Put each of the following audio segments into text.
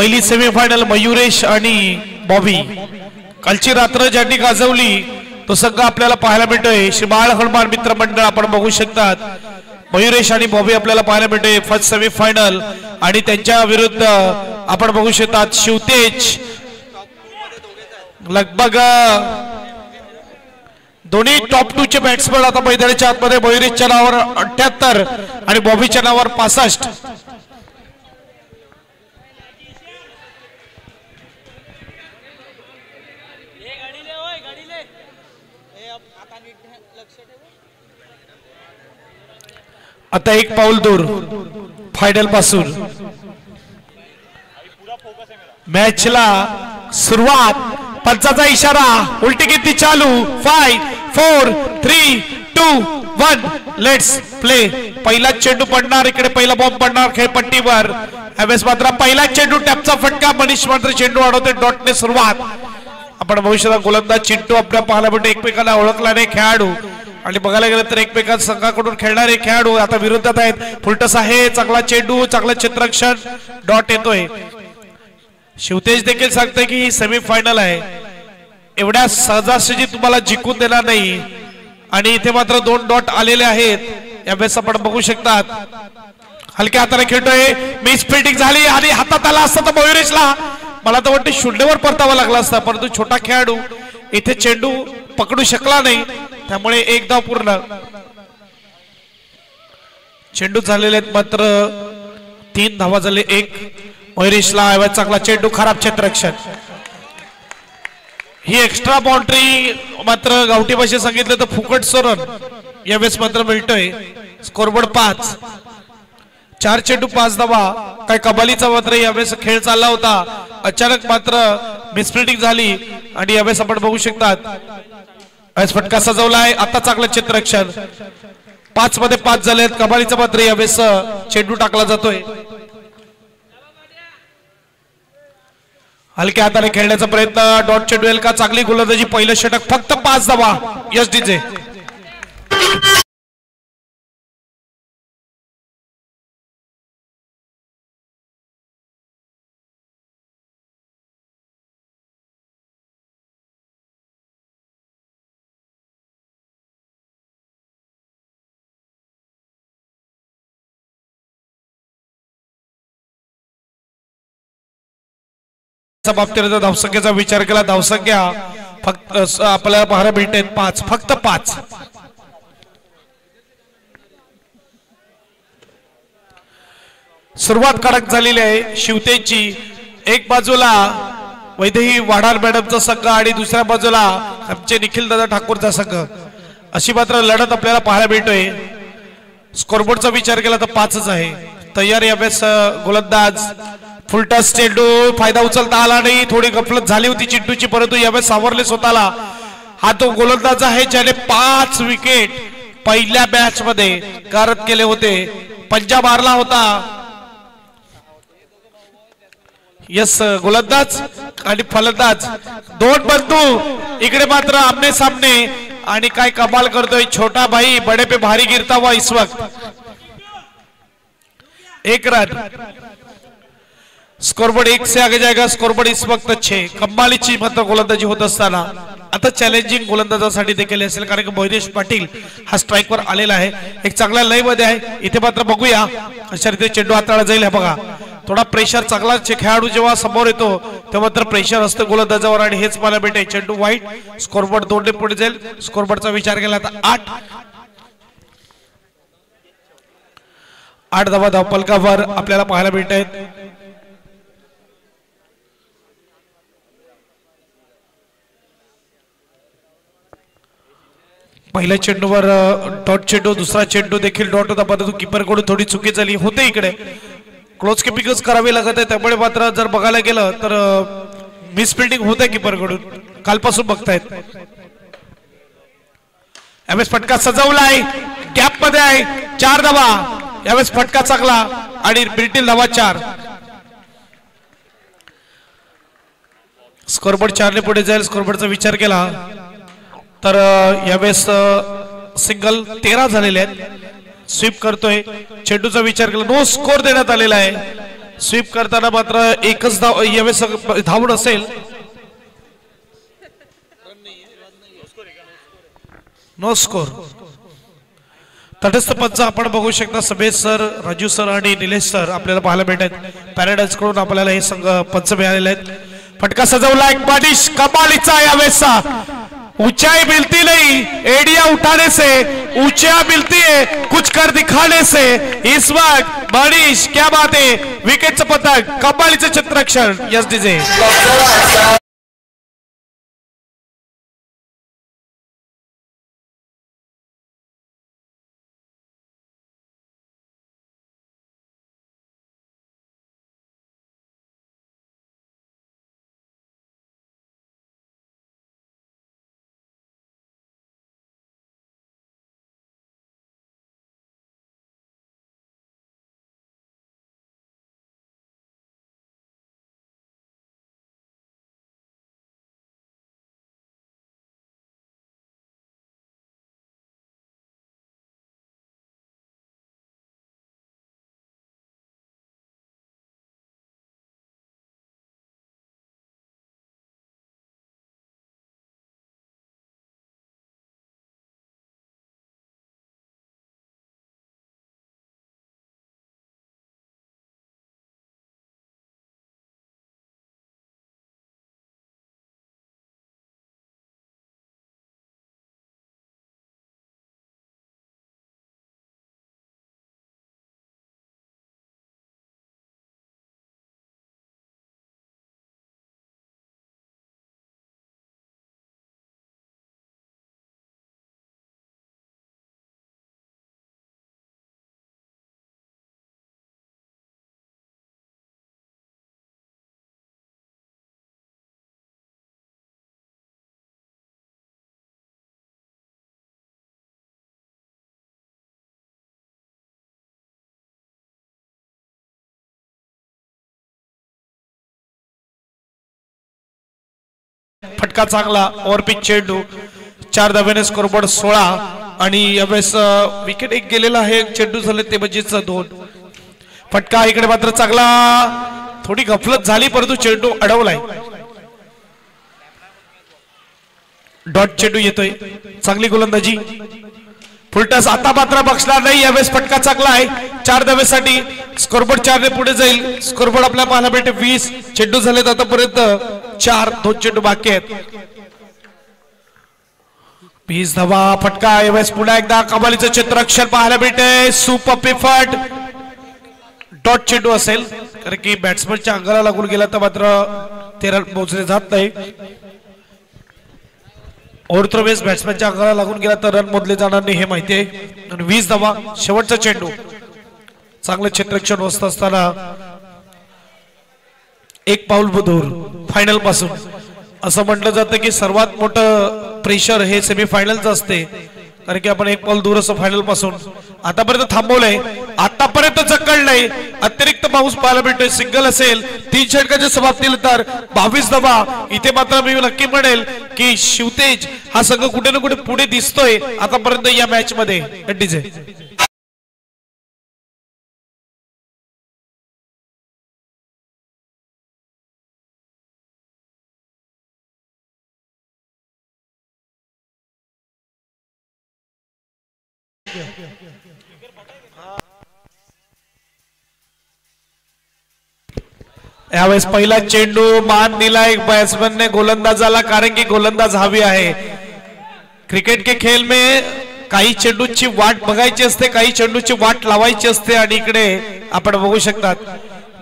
पहिली सेमीफायनल मयुरेश आणि बॉबी। कालची रात्र ज्यांनी गाजवली तो संघ आपल्याला पाहायला मिळतोय श्री बाळ हनुमान मित्र मंडळ। आपण बघू शकतात मयुरेश आणि बॉबी आपल्याला पाहायला मिळतोय फर्स्ट सेमीफायनल आणि त्यांच्या विरुद्ध आपण बघू शकतात शिवतेज। लगभग दोन्ही टॉप 2 चे बॅट्समन आता मैदानाच्या आतमध्ये। मयुरेशच्या नावावर 78 आणि बॉबीच्या नावावर 65। आता एक पाऊल दूर फायनल पासून मॅचला सुरुवात। पंचाचा इशारा उलटी गिनती चालू 5 4 3 2 1 लेट्स प्ले। पहिला चेंडू पडणार इकडे पहिला बॉम्ब पडणार खेळपट्टीवर। यावेळेस मात्र पहिला चेंडू टॅपचा फटका मनीष मात्र चेंडू अडवते डॉटने सुरुवात। आपण भविष्यात गोलंदाज चिंटू आपल्या पाहायला भेटते एकमेकांना ओळखणारे खेळाडू आणि बघायला गेलं तर एकमेकां संघाकडून खेळणारे खेळाडू आता विरोधात आहेत। फुलटस आहे चांगला चेंडू चांगला क्षेत्ररक्षण डॉट येतोय। शिवतेज देखील सांगते की ही सेमीफायनल आहे एवढ्या सहजासहजी तुम्हाला जिंकून देणार नाही आणि इथे मात्र 2 डॉट आलेले आहेत। यावेळेस आपण बघू शकतात हलक्या हाताने खेळतोय मिस फिल्डिंग झाली आणि हातात आला असता तर मयुरेशला मला तर वाटतं शून्यवर परतावा लागला असता परंतु छोटा खेळाडू इथे चेंडू पकडू शकला नाही त्यामुळे एक धाव पूर्ण। चेंडू झालेले आहेत मात्र 3 धावा झाले। एक मयुरेशला चांगला चेंडू खराब क्षेत्ररक्षण। ही एक्स्ट्रा बाउंड्री मात्र गावठी भाषेत सांगितलं तर फुकट सोरन यावेळेस मात्र मिळतोय। स्कोरबोर्ड 5 4 चेंडू 5 धावा। काय कबालीचा मात्र यावेळेस खेळ चालला होता अचानक मात्र मिसफिल्डिंग झाली आणि यावेळेस आपण बघू शकतात फटका सजवलाय। आता चांगलं क्षेत्ररक्षण 5 मध्ये 5 झालेत। कबालीचा मात्र यावेळेस चेंडू टाकला जातोय। हलक्या हाताने खेळण्याचा प्रयत्न डॉट चेंडू येईल का चांगली गोलंदाजी पहिलं षटक फक्त 5 धावा एसडीचे। बाबतीत धावसंख्येचा विचार केला धावसंख्या फक्त आपल्याला पाहायला मिळते 5 फक्त 5। सुरुवात कडक झालेली आहे शिवतेची। एक बाजूला वैदेही वाडार मॅडमचा संघ आणि दुसऱ्या बाजूला आमचे निखिल दादा ठाकूरचा संघ अशी मात्र लढत आपल्याला पाहायला मिळतोय। स्कोरबोर्डचा विचार केला तर 5च आहे। तयार यावेळेस गोलंदाज फुलटस चेंडू फायदा उचलता आला नाही थोडी गफलत झाली होती चिंटूची परंतु यावेळेस सावरले स्वतःला। हा तो गोलंदाज आहे ज्याने 5 विकेट पहिल्या मॅच मध्ये कारत केले होते। पंजा मारला होता यस गोलंदाज आणि फलंदाज 2 बंधू इकडे मात्र आमने सामने आणि काय कमाल करतोय छोटा भाई बड़े पे भारी गिरता हुआ इस वक्त। 1 रन स्कोरबोर्ड 1 से आगे जाएगा। स्कोरबोर्ड इस वक्त 6। कमालीची मात्र गोलंदाजी होत असताना आता चॅलेंजिंग गोलंदाजासाठी देखील असेल कारण की मयुरेश पाटील हा स्ट्राइक वर आलेला आहे एक चांगल्या लय मध्ये आहे। इथे मात्र बघूया अशा रीते चेंडू हाताळला जाईल। बघा थोडा प्रेशर चांगला खेळाडू जेव्हा समोर येतो तेव्हा मात्र प्रेशर असतं गोलंदाजावर आणि हेच मला भेटे। चेंडू वाईट स्कोरबोर्ड 2 ने पुढे जाईल। स्कोरबोर्डचा विचार केला तर 8 धावा धावफलकावर आपल्याला पाहायला मिळत आहेत। पहिल्या चेंडूवर डॉट चेंडू दुसरा चेंडू देखील डॉट होता परंतु कीपर कडून थोडी चुकी झाली होते। इकडे क्लोज किपिंगच करावी लागत आहे त्यामुळे मात्र जर बघायला गेलं तर मिस फिल्डिंग होते कीपर कडून कालपासून बघतायत। यावेळेस फटका सजवलाय गॅप मध्ये आहे 4 धावा। यावेळेस फटका चांगला आणि ब्रिटिल धावा 4। स्कोरबोर्ड 4 ने पुढे जाईल। स्कोरबोर्डचा विचार केला तर यावेळेस सिंगल 13 झालेले आहेत। स्वीप करतोय चेंडूचा विचार केला नो स्कोर देण्यात आलेला आहे। स्वीप करताना मात्र एकच धाव यावेळेस धावून असेल. No score. तटस्थ पंच आपण बघू शकता समेश सर, राजू सर आणि निलेश सर आपल्याला पाहायला मिळतात. पॅराडाईज कडून आपल्याला हे संघ पंच मिळालेले आहेत. फटका सजवला एक मनीष कमालीचा यावेळेसचा. ऊंचाई मिलती नहीं, एडिया उठाने से ऊंचा मिलती है, कुछ कर दिखाने से. इस वक्त मनीष क्या बात है, विकेटचं पतक, कमालीचं चित्रक्षण. Yes DJ. फटका चांगला. ओव्हरपिच चेंडू. 4 धाब्याने स्कोरबोर्ड 16 आणि यावेळेस विकेट एक गेलेला आहे. चेंडू झाले ते म्हणजेच 2. फटका इकडे मात्र चांगला. थोडी गफलत झाली परंतु चेंडू अडवलाय. डॉट चेंडू येतोय. चांगली गोलंदाजी. फुलटस आता मात्र बक्षणार नाही. यावेळेस फटका चांगला आहे. 4 धाब्यासाठी स्कोरबोर्ड 4 ने पुढे जाईल. स्कोरबोर्ड आपल्या पाहायला भेटे 20. चेंडू झालेत आतापर्यंत 4. 2 चेंडू बाकी आहेत. 20 धावा. फटका यावेळेस पुन्हा एकदा कमालीचं चित्रक्षर पाहायला भेटे. सुपर पिफट. डॉट चेंडू असेल कारण की बॅट्समनच्या अंगाला लागून गेला तर मात्र 13 मोजले जात नाही. ओव्हरथ्रोवेस बॅट्समनच्या अंगाला लागून गेला तर रन मोजले जाणार नाही हे माहिती आहे. आणि 20 धावा. शेवटचा चेंडू. चांगलं क्षेत्ररक्षण होत असताना एक पाऊल दूर फायनल पासून. असं म्हटलं जातं की सर्वात मोठं प्रेशर हे सेमीफायनलचं असते कारण की आपण एक पाऊल दूर असं फायनल पासून. आतापर्यंत थांबवलंय. आतापर्यंत जकडलंय. अतिरिक्त पाऊस पाहायला भेटतोय. सिंगल असेल 3 षटकाच्या समाप्तीनंतर 22 धावा. इथे मात्र मी नक्की म्हणेल की शिवतेज हा संघ कुठे ना कुठे पुढे दिसतोय आतापर्यंत या मॅच मध्ये. डीजे. यावेळेस पहिला चेंडू मान दिला एक बॅट्समॅनने गोलंदाजाला कारण की गोलंदाज हवी आहे. क्रिकेट के खेल में काही चेंडूची वाट बघायची असते, काही चेंडूची वाट लावायची असते आणि इकडे आपण बघू शकतात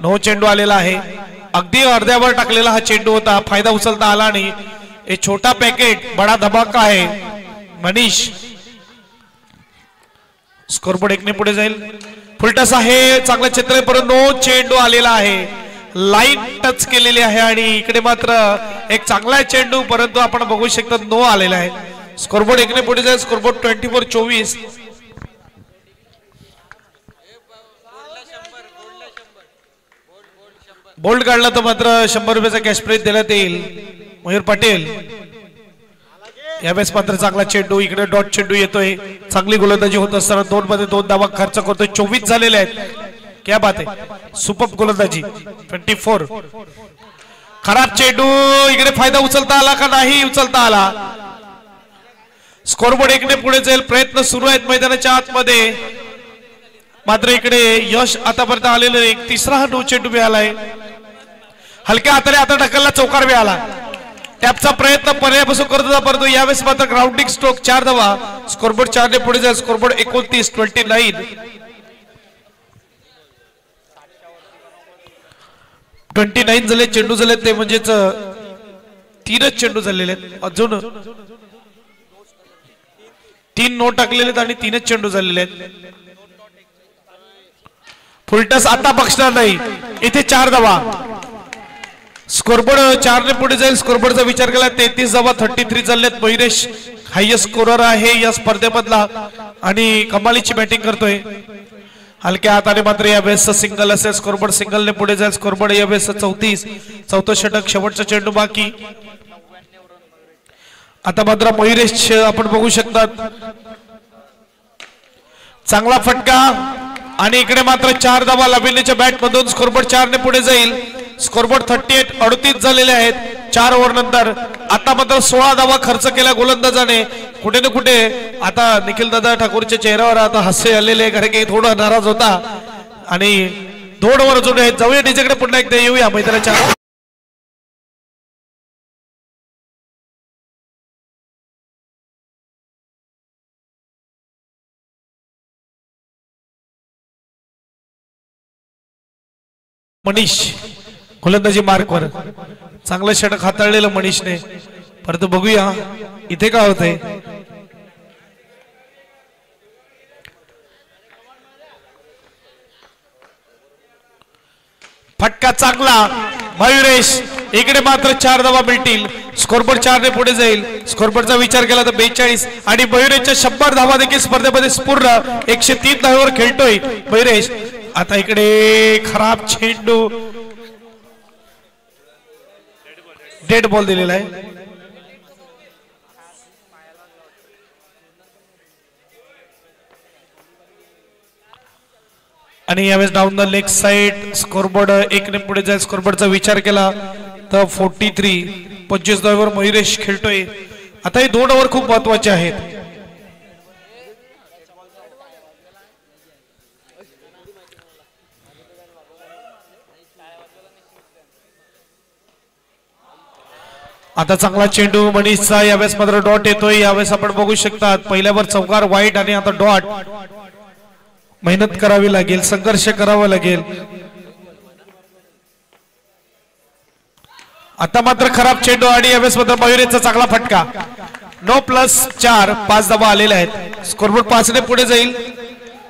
9 चेंडू आलेला आहे. अगदी अर्ध्यावर टाकलेला हा चेंडू होता. फायदा उचलता आला आणि हे छोटा पॅकेट बडा धमाका आहे. मनीष स्कोरबोर्ड 1 ने पुढे जाईल. फुलटस आहे. चांगलं चित्र आहे परंतु 9 चेंडू आलेला आहे. लाईन टच केलेली आहे आणि इकडे मात्र एक चांगला चेंडू परंतु आपण बघू शकता 9 आलेला आहे. स्कोरबोर्ड 1 ने पुढे जाईल. स्कोरबोर्ड 24-24. बोल्ड काढला तर मात्र 100 रुपयाचा कॅश प्राइज देण्यात येईल. मयूर पटेल यावेळेस मात्र चांगला चेंडू. इकडे डॉट चेंडू येतोय. चांगली गोलंदाजी होत असताना 2 मध्ये 2 धावा खर्च करतोय. 24 झालेले आहेत. क्या बात आहे, सुपर गोलंदाजी 24. खराब चेंडू, इकडे फायदा उचलता आला का नाही उचलता आला. स्कोरबोर्ड 1 ने पुढे जाईल, प्रयत्न सुरू आहेत मैदानाच्या आतमध्ये. मात्र इकडे यश आतापर्यंत आलेलं एक तिसरा नो चेंडू मिळालाय. हलक्या हाताने आता ढकलला, चौकार मिळाला. टॅपचा प्रयत्न पर्यापासून करत होता, परंतु यावेळेस मात्र ग्राउंडिंग स्ट्रोक 4 धावा. स्कोरबोर्ड 4 ने पुढे जाईल, स्कोरबोर्ड 29-29. 29 झाले चेंडू झाले ते, म्हणजेच 3च चेंडू झालेले आहेत. अजून 3 नो टाकलेले आहेत आणि 3च चेंडू झालेले आहेत. फुलटस आता बक्षणार नाही, इथे 4 धावा. स्कोरबोर्ड 4 ने पुढे जाईल, स्कोरबोर्डचा विचार केला 33 धावा. 33 चाललेत. मयुरेश हायएस्ट स्कोरर आहे या स्पर्धेमधला आणि कमालीची बॅटिंग करतोय. हलक्या हाताने मात्र या वेळेस सिंगल असेल, स्कोरबोर्ड सिंगल ने पुढे जाईल. स्कोरबोर्ड या वेळेस 34. चौथं षटक, शेवटचा चेंडू बाकी. आता मात्र मयुरेश आपण बघू शकतात, चांगला फटका आणि इकडे मात्र 4 धावा लाभिण्याच्या बॅट मधून. स्कोरबोर्ड 4 ने पुढे जाईल, स्कोरबोर्ड 38 झालेले आहेत 4 ओव्हर नंतर. आता मात्र 16 धावा खर्च केला गोलंदाजाने. कुठे ना कुठे आता निखिल दादा ठाकूरच्या चेहऱ्यावर आता हास्य आलेले, कारण की थोडा नाराज होता. आणि 2 ओव्हर अजून आहेत. जाऊया डीजेकडे पुन्हा एकदा येऊया मैदानाच्या. मनीष गोलंदाजी मार्कवर चांगलं षटक हाताळलेलं मनीषने, परंतु बघूया इथे काय होतंय. फटका चांगला मयुरेश, इकडे मात्र 4 धावा मिळतील. स्कोरबोर्ड 4 ने पुढे जाईल. स्कोरबोर्डचा विचार केला तर 42 आणि मयुरेशच्या 100 धावा देखील स्पर्धेमध्ये पूर्ण 103 धावांवर खेळतोय मयुरेश. आता इकडे खराब चेंडू, डेड बॉल दिलेला आहे. आणि यावेळेस down the leg side. Scoreboard 1 ने पुढे जाईल. स्कोरबोर्डचा विचार केला तर 43. 25 धावांवर मयुरेश खेळतोय. आता हे 2 ओव्हर खूप महत्वाचे आहेत. आता चांगला चेंडू मनीषचा, यावेळेस मात्र डॉट येतोय. यावेळेस आपण बघू शकता पहिल्यावर चौकार वाईट आणि आता डॉट. मेहनत करावी लागेल, संघर्ष करावा लागेल. आता मात्र खराब चेंडू आणि यावेळेस मात्र मयुरेशचा चांगला फटका. 9+4 5 धावा आलेल्या आहेत. स्कोरबोर्ड 5 ने पुढे जाईल.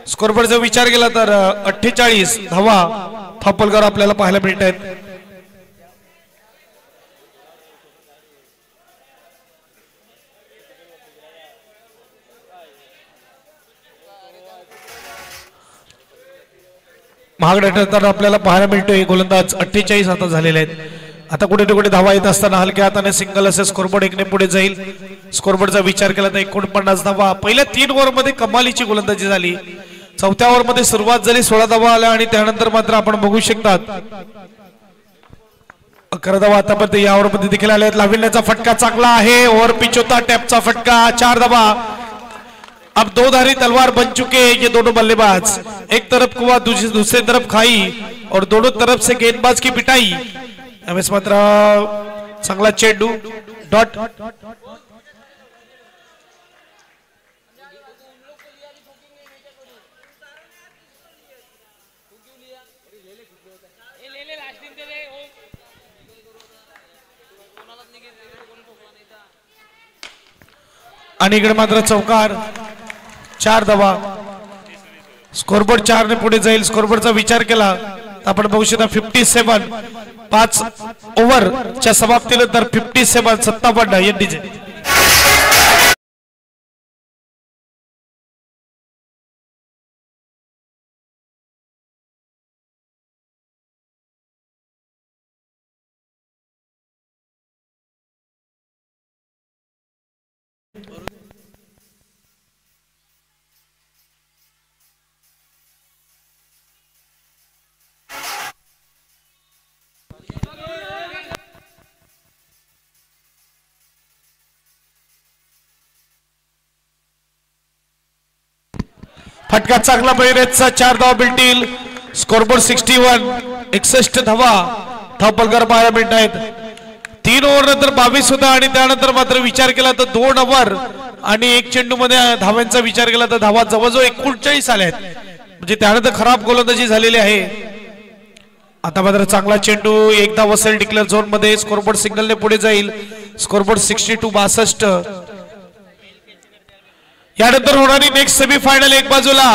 स्कोरबोर्डचा विचार केला तर 48 धावा थापलकर आपल्याला पाहायला मिळत आहेत. महागड्या ठरताना आपल्याला पाहायला मिळतोय गोलंदाज 48 आता झालेले आहेत. आता कुठे ना कुठे धावा येत असताना हलक्या हाताने सिंगल असे स्कोरबोर्ड 1 ने पुढे जाईल. स्कोरबोर्डचा विचार केला तर 49 धावा. पहिल्या 3 ओव्हर मध्ये कमालीची गोलंदाजी झाली. चौथ्या ओव्हर मध्ये सुरुवात झाली, 16 धावा आल्या आणि त्यानंतर मात्र आपण बघू शकतात 11 धावा आतापर्यंत या ओव्हर मध्ये देखील आल्या आहेत. लाविण्याचा फटका चांगला आहे, ओव्हर पिच होता, टॅपचा फटका. 4 धावा. अब 2 धारी तलवार बन चुके ये दोनों बल्लेबाज. एक तरफ कुआ, दूसरे तरफ खाई और दोनों तरफ से गेंदबाज की पिटाई. यावेळेस मात्र चांगला चेंडू, डॉट. आणि इकडे मात्र चौकार. 4 धावा. स्कोरबोर्ड 4 ने पुढे जाईल. स्कोरबोर्डचा विचार केला तर आपण बघू शकता 57. 5 ओव्हरच्या समाप्तीनंतर 57 57 एनडीजे. फटका चांगला मयुरेशचा 4 धावा मिळतील. स्कोरबोर्ड 61 61 धावा धावपलकार पाहायला मिळत आहेत. 3 ओव्हर नंतर 22 होता आणि त्यानंतर मात्र विचार केला तर 2 ओव्हर आणि 1 चेंडू मध्ये धावांचा विचार केला तर धावा जवळजवळ 39 आल्या आहेत. म्हणजे त्यानंतर खराब गोलंदाजी झालेली आहे. आता मात्र चांगला चेंडू एकदा वसेल डिक्लेअर झोन मध्ये. स्कोरबोर्ड सिंगलने पुढे जाईल. स्कोरबोर्ड 62-62. यानंतर होणारी नेक्स्ट सेमीफायनल एक बाजूला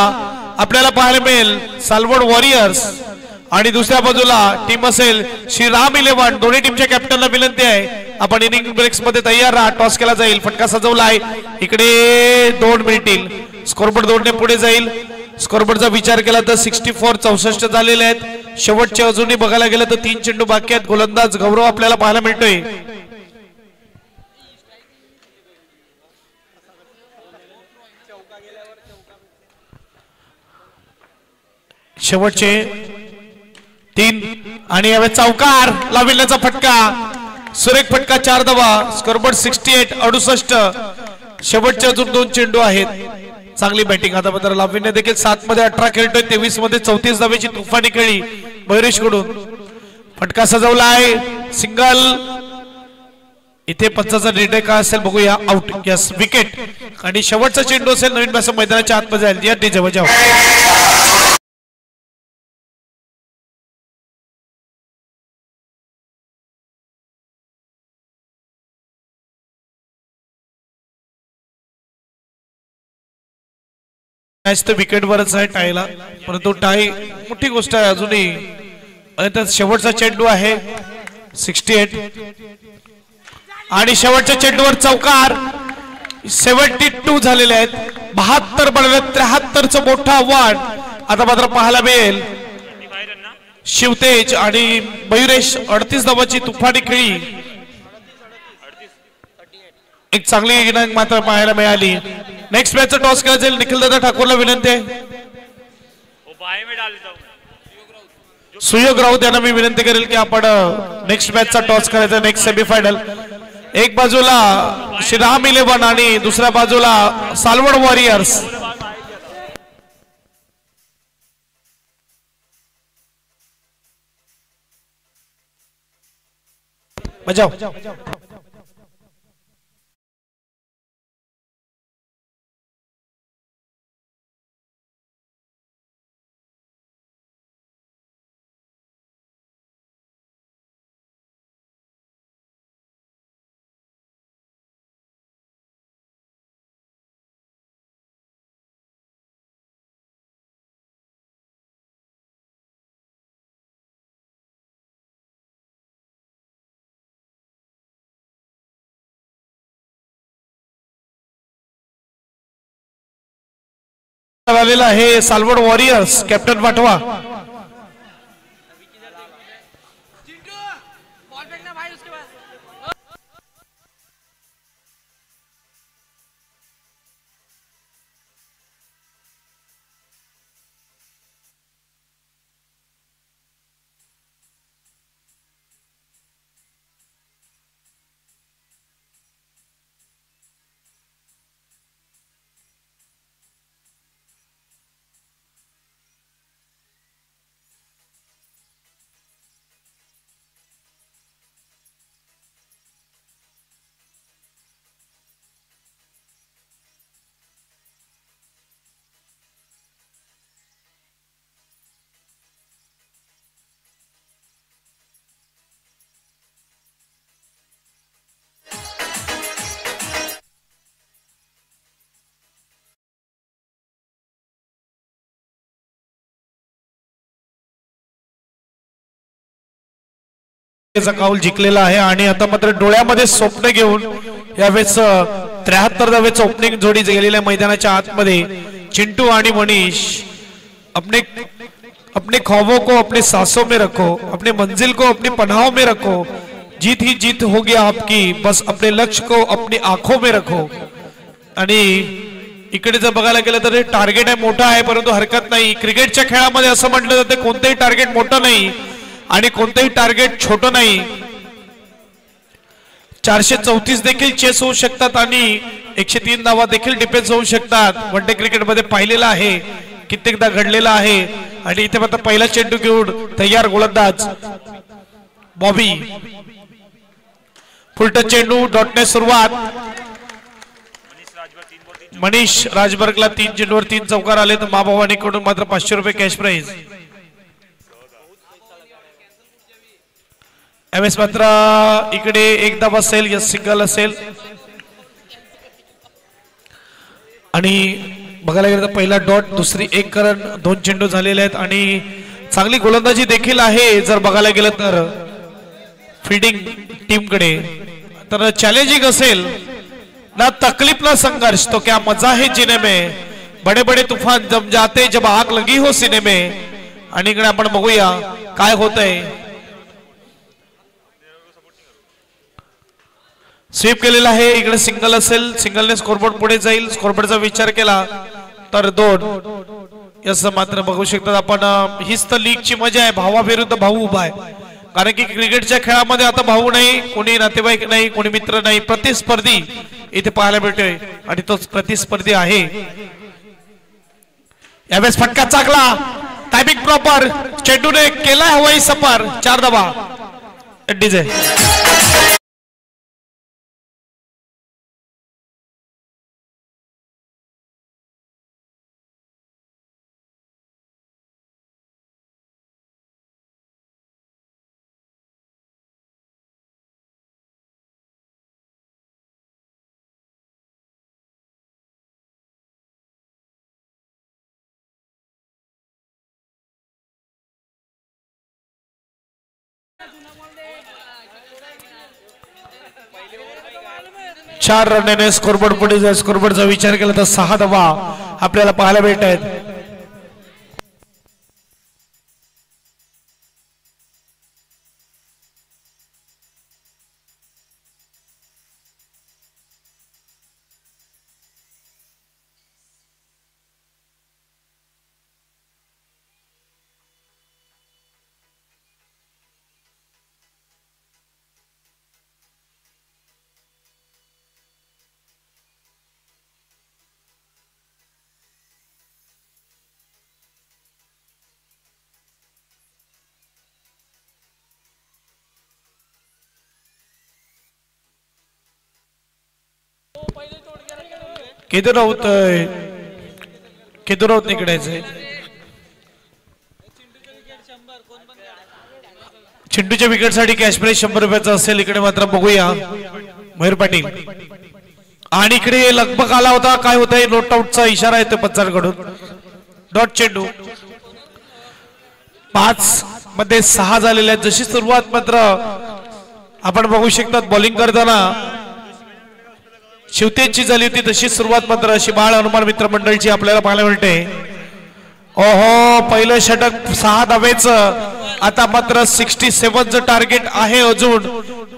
आपल्याला पाहायला मिळेल सालवड वॉरियर्स आणि दुसऱ्या बाजूला टीम असेल श्री राम 11. दोन्ही टीमच्या कॅप्टनला विनंती आहे आपण इनिंग ब्रेक्स मध्ये तयार राहा. टॉस केला जाईल. फटका सजवलाय. इकडे 2 मिळतील. स्कोरबोर्ड 2 ने पुढे जाईल. स्कोरबोर्डचा विचार केला तर 64-64 झालेले आहेत. शेवटचे अजूनही बघायला गेलं तर 3 चेंडू बाकी आहेत. गोलंदाज गौरव आपल्याला पाहायला मिळतोय. शेवटचे 3 आणि यावेळी चौकार लाविण्याचा फटका. सुरेख फटका 4 धावा. स्कोरबोर्ड 68-68. शेवटचे अजून 2 चेंडू आहेत. चांगली बॅटिंग आता मात्र लाविन्य देखील 7 मध्ये 18 खेळतोय. 23 मध्ये 34 धावेची तुफानी खेळी मयुरेश कडून. फटका सजवला आहे. सिंगल. इथे पंचाचा निर्णय काय असेल बघूया. आउट. Yes wicket. आणि शेवटचा चेंडू असेल नवीन बॅट्समन मैदानाच्या आतमध्ये जाईल. या डीजे बजाव. मॅच तर विकेटवरच आहे टायला. परंतु टाय मोठी गोष्ट आहे अजूनही. आणि त्यात शेवटचा चेंडू आहे 68 आणि शेवटच्या चेंडूवर चौकार. 72 झालेले आहेत. 72 बनले. 73चं मोठं आव्हान आता मात्र पाहायला मिळेल. शिवतेज आणि मयुरेश 38 धावाची तुफानी खेळी. एक चांगली इनिंग मात्र पाहायला मिळाली. नेक्स्ट मॅचचा टॉस केला जाईल. निखिल दादा ठाकूरला विनंती आहे. सुयोग राऊत यांना मी विनंती करेल की आपण नेक्स्ट मॅचचा टॉस करायचा. नेक्स्ट सेमीफायनल एक बाजूला श्री राम 11 आणि दुसऱ्या बाजूला सालवड वॉरियर्स. बजाव. आलेला आहे सालवड वॉरियर्स. कॅप्टन पाठवा. काऊल जिंकलेला आहे आणि आता मात्र डोळ्यामध्ये स्वप्न घेऊन यावेळेस 73 धावेचं ओपनिंग जोडी गेलेल्या मैदानाच्या आतमध्ये. चिंटू आणि मनीष अपने ख्वाबों को अपने सांसों में रखो, अपने मंजिल को अपनी पनाहों में रखो. जीत ही जीत होगी आपकी, बस अपने लक्ष्य को अपनी आंखों में रखो. आणि इकडे जर बघायला गेलं तर टार्गेट आहे मोठा आहे परंतु हरकत नाही. क्रिकेटच्या खेळामध्ये असं म्हटलं जातं कोणतेही टार्गेट मोठं नाही आणि कोणतेही टार्गेट छोटं नाही. 434 देखील चेस होऊ शकतात आणि 103 धावा देखील डिफेन्स होऊ शकतात. वन डे क्रिकेटमध्ये पाहिलेलं आहे. कित्येकदा घडलेला आहे आणि इथे मात्र पहिला चेंडू घेऊन तयार गोलंदाज बॉबी. फुलटच चेंडू डॉटने सुरुवात. मनीष राजबर्गला 3 चेंडूवर 3 चौकार आले तर माभावानीकडून मात्र 500 रुपये कॅश प्राइज. एमएस मात्र इकडे एक धाव असेल या सिंगल असेल आणि बघायला गेलं तर पहिला डॉट दुसरी 1 रन 2 चेंडू झालेले आहेत आणि चांगली गोलंदाजी देखील आहे. जर बघायला गेलं तर फील्डिंग टीम कडे तर चॅलेंजिंग असेल ना तकलीफ ना संघर्ष तो क्या मजा है जीने में बड़े बड़े तूफान जम जाते जब आग लगी हो सीने में. आणि इकडे आपण बघूया काय होतंय. स्वीप केलेला आहे. इकडे सिंगल असेल सिंगलने स्कोरबोर्ड पुढे जाईल. स्कोरबोर्डचा विचार केला तर 2 असं मात्र बघू शकतात आपण. हीच तर लीगची मजा आहे. भावाविरुद्ध भाऊ उभा आहे कारण की क्रिकेटच्या खेळामध्ये आता भाऊ नाही कोणी नातेवाईक नाही कोणी मित्र नाही प्रतिस्पर्धी इथे पाहायला मिळतोय आणि तोच प्रतिस्पर्धी आहे. यावेळेस फटका चांगला टायमिंग प्रॉपर चेंडूने केला हवाई सफर 4 धावा. डीजे चार रनने स्कोरबोर्ड पुढे जाईल. स्कोरबोर्डचा विचार केला तर 6 धावा आपल्याला पाहायला मिळत आहेत. केदू राऊत निकडायचंय. चिंटूच्या विकेट साठी कॅश प्राइस 100 रुपयाचा असेल. इकडे मात्र बघूया मयूर पाटील आणि इकडे लगबग आला होता. काय होतंय नोट आउटचा इशारा येतो पंचांकडून. डॉट चेंडू 5 मध्ये 6 झालेल्या आहेत. जशी सुरुवात मात्र आपण बघू शकतात बॉलिंग करताना शिवतेजची झाली होती तशी सुरुवात मात्र अशी बाळ हनुमान मित्र मंडळची आपल्याला पाहायला मिळते. ओहो पहिलं षटक 6 धावेचं. आता मात्र 67चं टार्गेट आहे. अजून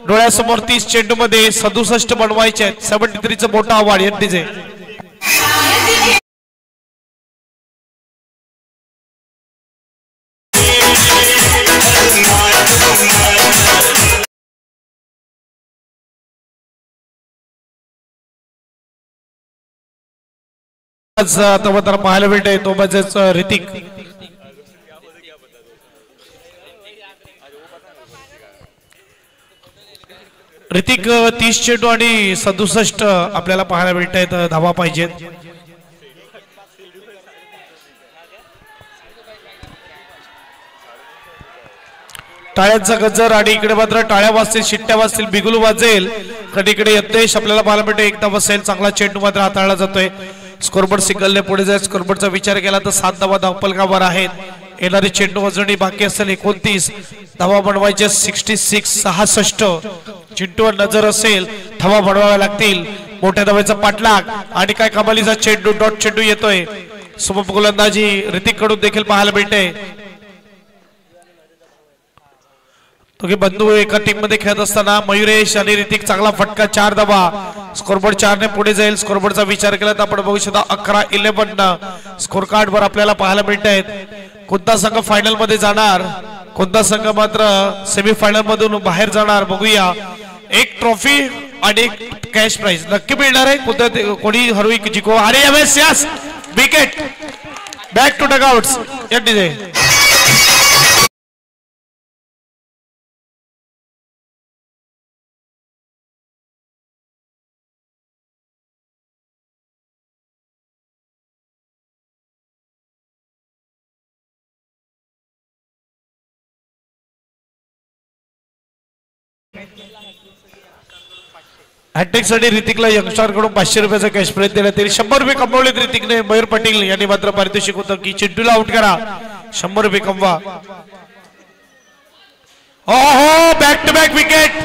डोळ्यासमोर 30 चेंडू मध्ये 67 बनवायचे आहेत. 73चं मोठं आव्हान येते. आता मात्र पाहायला मिळतंय तो म्हणजेच ऋतिक. ऋतिक 30 चेंडू आणि 67 आपल्याला पाहायला मिळत आहेत. धावा पाहिजेत. टाळ्यांचा गजर आणि इकडे मात्र टाळ्या वाजतील शिट्ट्या वाजतील बिगुल वाजेल. कधीकडे यत्तेश आपल्याला पाहायला मिळते. एक धाव असेल. चांगला चेंडू मात्र हाताळला जातोय. स्कोरबोर्ड सिंगलने पुढे जाईल. स्कोरबोर्डचा विचार केला तर 7 धावा धावपलकावर आहेत. येणारे चेंडू अजूनही बाकी असेल. 29 धावा बनवायचे. 66 चिंटूवर नजर असेल. धावा बनवाव्या लागतील. मोठ्या धावेचा पाठलाग आणि काय कमालीचा चेंडू डॉट चेंडू येतोय. सुबह गोलंदाजी ऋतिक कडून देखील पाहायला मिळते. तो बंधू एका टीम मध्ये खेळत असताना मयुरेश आणि ऋतिक चांगला फटका 4 धावा. स्कोरबोर्ड 4 ने पुढे जाईल. स्कोरबोर्डचा विचार केला तर आपण बघू शकता 11-11 स्कोर कार्ड वर आपल्याला पाहायला मिळत आहेत. कोणता संघ फायनल मध्ये जाणार कोणता संघ मात्र सेमी फायनल मधून बाहेर जाणार बघूया. एक ट्रॉफी आणि एक कॅश प्राइज नक्की मिळणार आहे. कोणी हरवी जिंको. अरे यावेळेस यस विकेट बॅक टू डगआउट्स या डीजे. हॅट्रिक साठी ऋतिकला यंगस्टर कडून 500 रुपयाचा कॅश प्राइज देण्यात येईल. 100 रुपये कमवलेत ऋतिकने. मयूर पाटील यांनी मात्र पारितोषिक होतं की चिंटूला आउट करा, 100 रुपये कमवा. हो बॅक टू बॅक विकेट.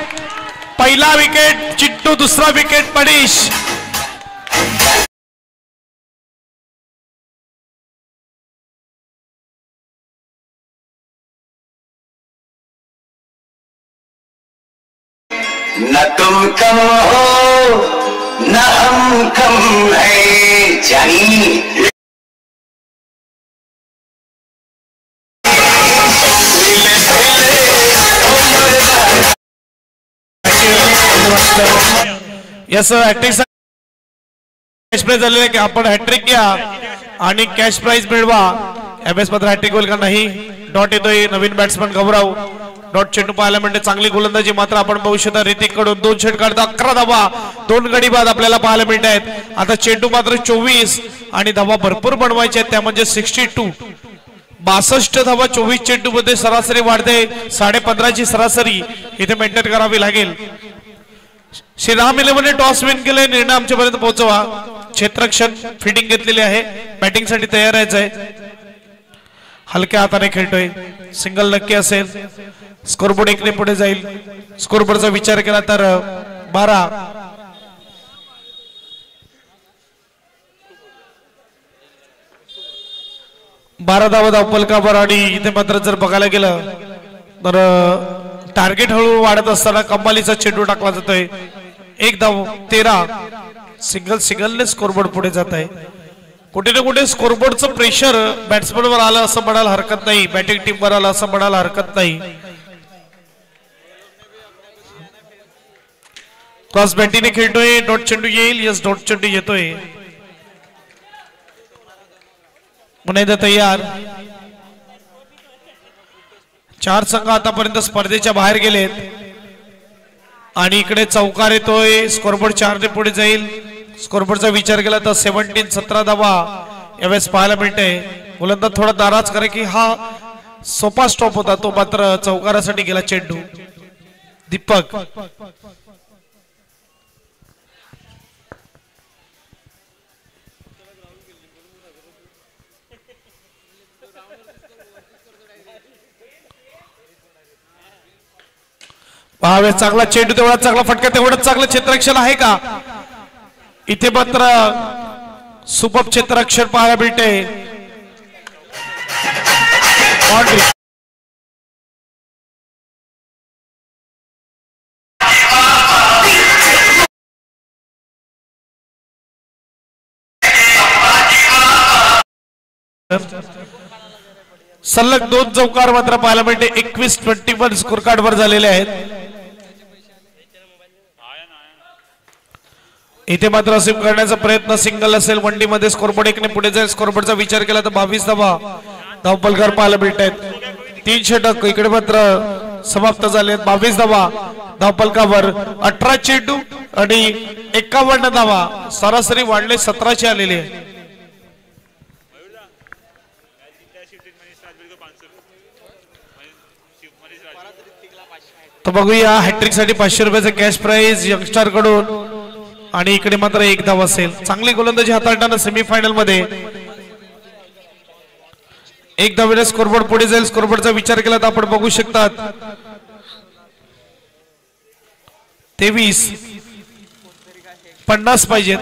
पहिला विकेट चिंटू, दुसरा विकेट मनीष. न तुम कम हो न हम कम है जानी. यस हॅट्रिक कॅश प्राइज झालेले की आपण हॅट्रिक घ्या आणि कॅश प्राइज मिळवा. एमएस मात्र हॅट्रिक होईल का नाही. डॉट येतोय नवीन बॅट्समन गौरव. डॉट चेंडू पाहायला मिळते. चांगली गोलंदाजी मात्र आपण बघू शकता ऋतिक कडून. 2 षटक काढता 11 धावा, 2 गडी बाद आपल्याला पाहायला मिळत आहेत. आता चेंडू मात्र 24 आणि धावा भरपूर बनवायचे आहेत, त्या म्हणजे 62. 62 धावा 24 चेंडू मध्ये सरासरी वाढते. 15.5 ची सरासरी इथे मेंटेन करावी लागेल. श्रीराम 11ने टॉस विन केले. निर्णय आमच्यापर्यंत पोहोचवा. क्षेत्ररक्षण फिटिंग घेतलेली आहे. बॅटिंग साठी तयार आहे. हलक्या हाताने खेळतोय. सिंगल नक्की असेल. स्कोरबोर्ड 1 ने पुढे जाईल. स्कोरबोर्डचा विचार केला तर 12. धावा धावपलकावर. आणि इथे मात्र जर बघायला गेलं तर टार्गेट हळूहळू वाढत असताना कमालीचा चेंडू टाकला जातोय. 1 धाव 13. सिंगलने स्कोरबोर्ड पुढे जात आहे. कुठे ना कुठे स्कोरबोर्डचं प्रेशर बॅट्समनवर आलं असं म्हणायला हरकत नाही. बॅटिंग टीमवर आलं असं म्हणायला हरकत नाही. क्रॉस बॅटिंगने खेळतोय. डॉट चेंडू येईल. यस डॉट चेंडू येतोय. पुन्हा तयार. 4 संघ आतापर्यंत स्पर्धेच्या बाहेर गेलेत आणि इकडे चौकार येतोय. स्कोरबोर्ड 4 ने पुढे जाईल. स्कोरबोर्डचा विचार केला तर 17 धावा यावेळेस पाहायला मिळते. गोलंदाज थोडा नाराज करे की हा सोपा स्टॉप होता, तो मात्र चौकारासाठी गेला चेंडू. दीपक पाहावे. चांगला चेंडू, तेवढा चांगला फटका, तेवढंच चांगलं क्षेत्ररक्षण आहे का. इथे मात्र सुपर क्षेत्ररक्षण पाहायला मिळते. सलग 2 चौकार मात्र पाहायला मिळते. 21-21 स्कोर कार्ड वर झालेले आहेत. इथे मात्र सिम करण्याचा प्रयत्न. सिंगल असेल. वनडी मध्ये स्कोरबोर्ड 1 ने पुढे जाईल. स्कोरबोर्डचा विचार केला तर 22 धावा धावपलकार पाहायला मिळत आहेत. 3 षटक इकडे मात्र समाप्त झाले. 22 धावा धावपलकावर. 18 चेंडू आणि 51 धावा. सरासरी वाढले 17 ची आलेली आहे. तर बघूया हॅट्रिक साठी 500 रुपयाचा कॅश प्राइज यंगस्टर कडून. आणि इकडे मात्र 1 धाव असेल. चांगली गोलंदाजी हाताळताना सेमीफायनल मध्ये 1 धावेने स्कोरबोर्ड पुढे जाईल. स्कोरबोर्डचा विचार केला तर आपण बघू शकतात 23. 50 पाहिजेत.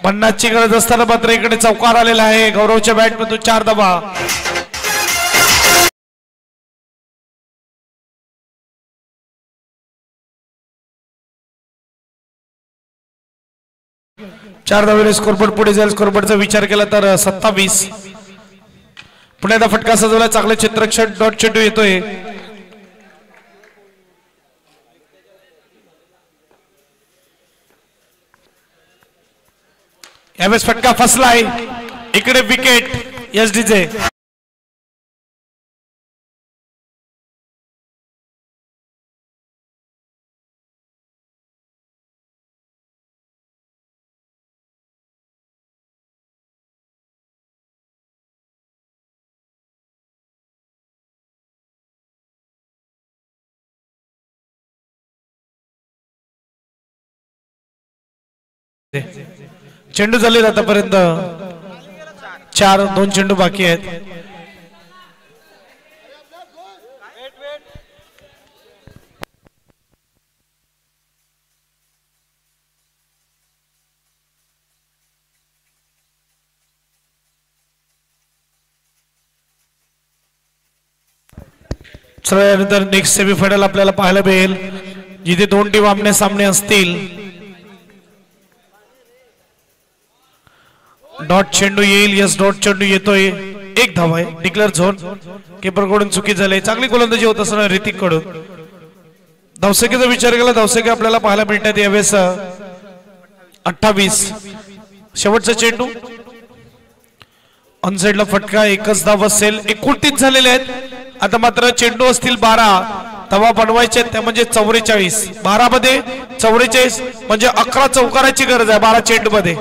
पन्नासची गरज असताना मात्र इकडे चौकार आलेला आहे. गौरवच्या बॅटमधून 4 धावा. चार धावेने स्कोरबोर्ड पुढे जाईल. स्कोरबोर्डचा विचार केला तर 27. पुण्याचा फटका सजवला. चांगले क्षेत्ररक्षण. डॉट चेंडू येतोय. यावेळेस फटका फसलाय. इकडे विकेट एसडीचे. चेंडू झाले आतापर्यंत 4-2 चेंडू बाकी आहेत. यानंतर नेक्स्ट सेमीफायनल आपल्याला पाहायला मिळेल जिथे 2 टीम आमने सामने असतील. डॉट चेंडू येईल. यस डॉट चेंडू येतोय. 1 धाव आहे. Declare zone. कीपर कडून चुकी झाली. चांगली गोलंदाजी होत असताना ऋतिक कडून धावसंख्येचा विचार केला. धावसंख्या आपल्याला पाहायला मिळतात यावेळेस 28. शेवटचा चेंडू ऑन साइडला फटका. 1च धाव असेल. 29 झालेले आहेत. आता मात्र चेंडू असतील 12 धावा बनवायचे त्या म्हणजे 44. 12 मध्ये 44 म्हणजे 11 चौकाराची गरज आहे 12 चेंडू मध्ये.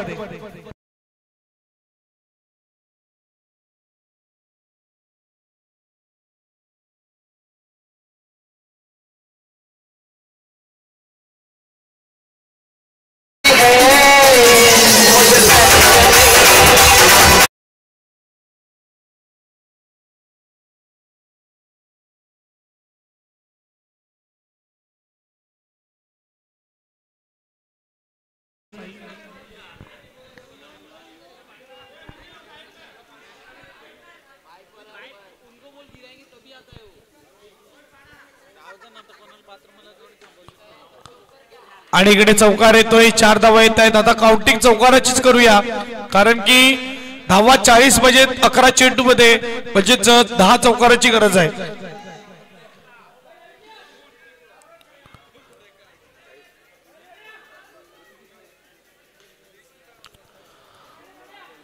आणि इकडे चौकार येतोय. 4 धावा येत आहेत. आता काउंटिंग चौकाराचीच करूया कारण की धावा 40 म्हणजे 11 चेंडू मध्ये म्हणजे 10 चौकाराची गरज आहे.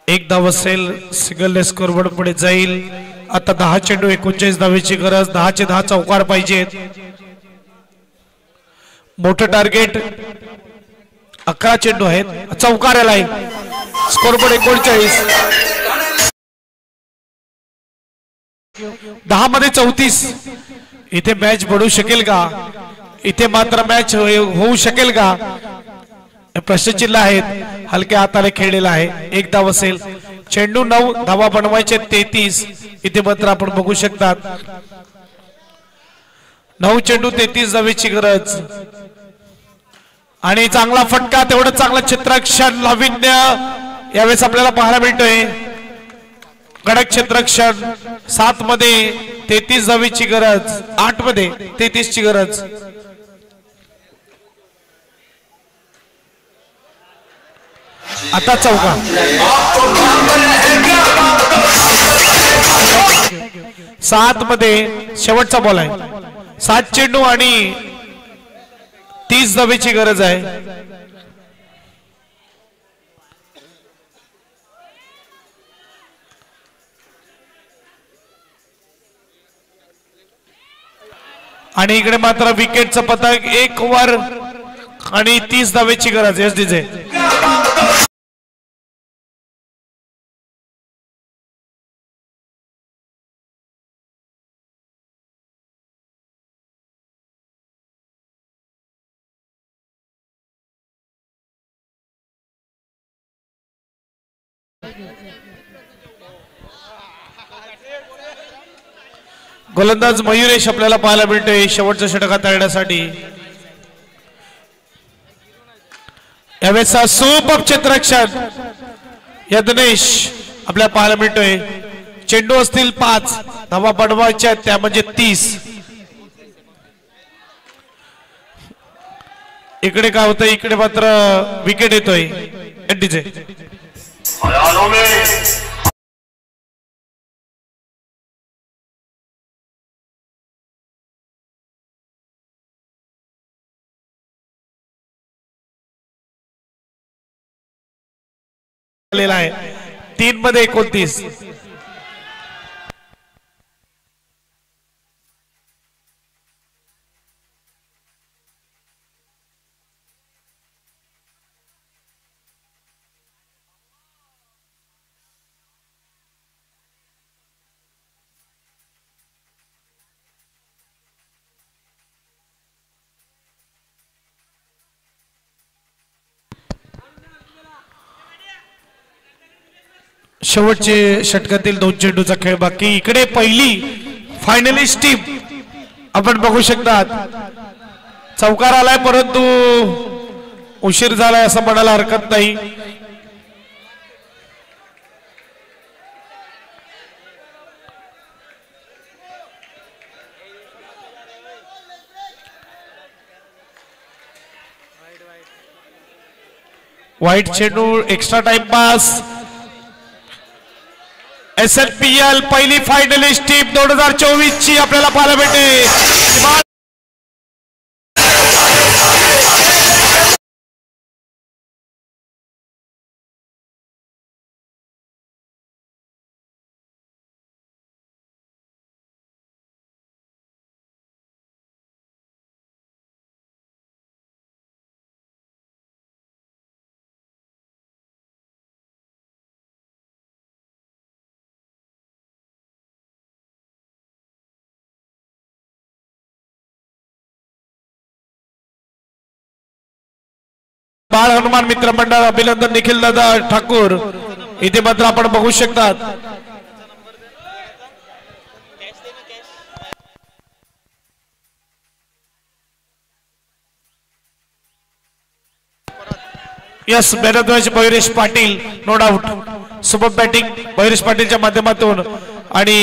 एक धाव असेल. सिंगल स्कोरबोर्ड पुढे जाईल. आता 10 चेंडू 39 धावेची गरज. 10चे 10 चौकार पाहिजेत. मोठं टार्गेट 11 चेंडू आहेत. चौकार आलाय. स्कोरबोर्ड 39. 10 मध्ये 34. इथे मॅच बढू शकेल का? इथे मात्र मॅच होऊ शकेल का? प्रश्नचिन्ह आहेत. हलक्या हाताने खेळलेला आहे. 1 धाव असेल. चेंडू 9 धावा बनवायचे 33. इथे मात्र आपण बघू शकतात 9 चेंडू 33 धावेची गरज. आणि चांगला फटका. तेवढं चांगलं चित्रक्षण लाविन्य यावेळेस आपल्याला पाहायला मिळतोय. कडक चित्रक्षण. 7 मध्ये 33 धावेची गरज. 8 मध्ये 33 ची गरज. आता चौका. 7 मध्ये शेवटचा बॉल आहे. 7 चेंडू आणि 30 धावेची गरज आहे. आणि इकडे मात्र विकेटचं पतक. 1 ओव्हर आणि 30 धावेची गरज. एसडीचे गोलंदाज मयुरेश आपल्याला पाहायला मिळतोय शेवटचा षटक हाताळण्यासाठी. यावेळेस सुपर चित्रक्षण यज्ञेश आपल्याला पाहायला मिळतोय. चेंडू असतील 5 धावा बनवायच्या त्या म्हणजे 30. इकडे काय होतं? इकडे मात्र विकेट येतोय एनडीचे. आलेला आहे 3 मध्ये 29. शेवटचे षटकातील 2 चेंडूचा खेळ बाकी. इकडे पहिली फायनलिस्ट टीम आपण बघू शकतात. चौकार आलाय परंतु उशीर झालाय असं म्हणायला हरकत नाही. वाईट चेंडू एक्स्ट्रा टाइम पास. SLPL पहिली फायनलिस्ट टीम 2024 ची आपल्याला पाहायला भेटते. बाळ हनुमान मित्र मंडळ अभिनंदन निखिल दादा ठाकूर इथे मात्र आपण बघू शकतात. यस बॅटरची Mayuresh Patil no doubt. Super batting Mayuresh पाटीलच्या माध्यमातून आणि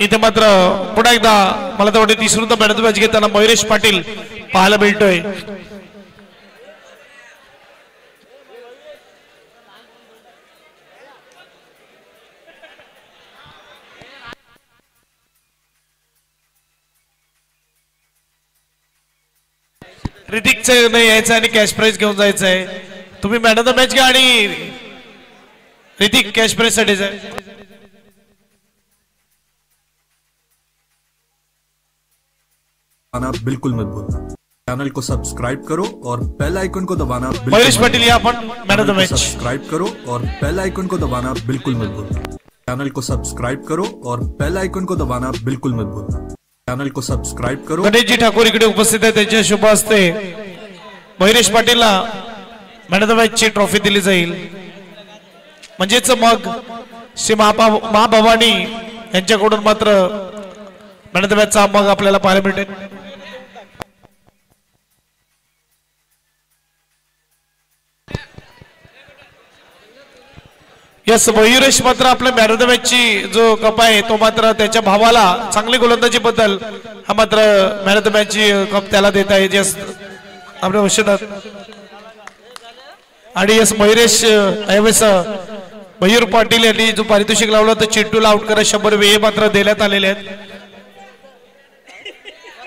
इथे मात्र पुन्हा एकदा मला तर वाटते तिसऱ्यांदा बॅटरची मॅच घेताना मयुरेश पाटील पाहायला मिळतोय. ऋतिकचं नाही यायचं आणि कॅश प्राइज घेऊन जायचं आहे. तुम्ही मॅन ऑफ द मॅच घ्या आणि ऋतिक कॅश प्राइज साठी जाय. बिल्कुल मत भूलना. चैनल को सब्सक्राइब करो और बेल आइकन को दबाना. महेश पटेल या आपण man of the match. Subscribe करो और बेल आइकन को दबाना बिल्कुल मत भूलना. चैनल को सब्सक्राइब करो और बेल आइकन को दबाना बिल्कुल मत भूलना. चैनल को सब्सक्राइब करो. गणेशजी ठाकूर इकडे उपस्थित आहे. त्यांच्या शुभ हस्ते महेश पाटीलला मॅन ऑफ द मॅच ची ट्रॉफी दिली जाईल. म्हणजेच मग श्री महाभवानी यांच्याकडून मात्र मॅन ऑफ द मॅच चा मग आपल्याला पाहायला मिळेल. यस मयुरेश मात्र आपल्या मॅन ऑफ द मॅच ची जो कप आहे तो मात्र त्याच्या भावाला चांगली गोलंदाजी बद्दल हा मात्र मॅन ऑफ द मॅच ची कप त्याला देत आहे. यस आपल्या औषधात आणि यस मयुरेश ऐवज मयूर पाटील यांनी जो पारितोषिक लावला तर चिंटूला आउट करा 100 वेळ मात्र देण्यात आलेले आहेत.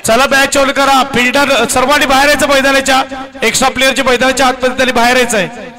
चला मॅच होल्ड करा. फिल्डर सर्वांनी बाहेर यायचं मैदानाच्या. एक्स्ट्रा प्लेअरच्या मैदानाच्या आतमध्ये त्यांनी बाहेर यायचं आहे.